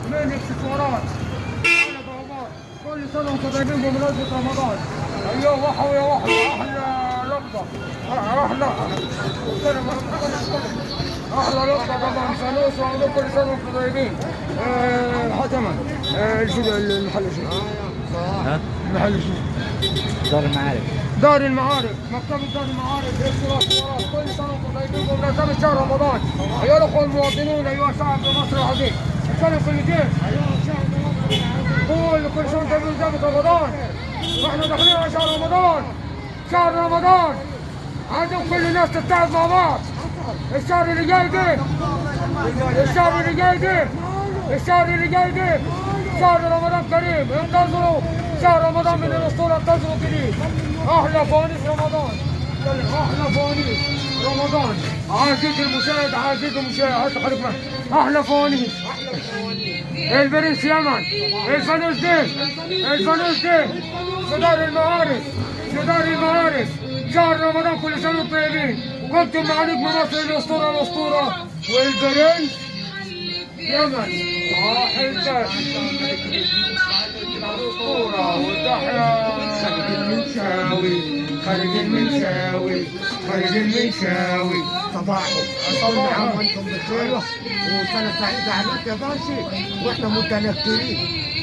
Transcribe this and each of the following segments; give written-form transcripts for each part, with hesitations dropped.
من اكسسوارات على ضربات كل سنه وانتم طيبين بمناسبه رمضان. ايوه وحوا يا وحوا احلى لقطه احلى لقطه طبعا فانوس وعملوا كل سنه وانتم طيبين. حتما المحل شنو؟ المحل شنو؟ دار المعارف. دار المعارف، مكتبة دار المعارف اكسسوارات كل سنة وانتم طيبين بمناسبة شهر رمضان. أيها الأخوة المواطنون، أيها شعب مصر العظيم، نتكلم كلمتين. كل سنة وانتم طيبين بمناسبة رمضان. واحنا داخلين على شهر رمضان. شهر رمضان عايزين كل الناس تتعب مع بعض. الشهر اللي جاي ده الشهر اللي جاي ده الشهر اللي جاي ده شهر رمضان كريم. انتظروا شهر رمضان من الأسطورة، انتظروا جديد. أحلى فوانيس رمضان، أحلى فوانيس رمضان. عزيزي المشاهد، عزيزي المشاهد، أحلى فوانيس. البرنس يمن، الفانوس ده في دار المعارف، في دار المعارف. شهر رمضان كل سنة وانتم طيبين. كنتم مع نجم مصر الأسطورة والبرنس يمن. حلتك الأسطورة وتحيا خالد المنشاوي. صباحو كل عام وانتم بخير وسنه سعيده عليك يا باشا. واحنا متنكرين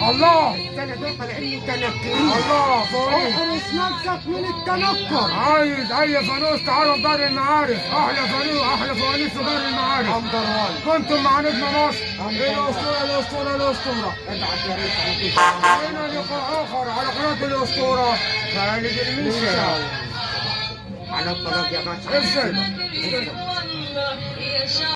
الله السنه دي طالعين متنكرين. الله فوانيس. احرس نفسك من التنكر. عايز اي فانوس تعالوا دار المعارف. احلى فوانيس في دار المعارف. كنتم مع نجم مصر الاسطوره. ابعت يا ريت على هنا لقاء اخر على قناه الاسطوره خالد المنشاوي. على الطلاق يا باشا. افشل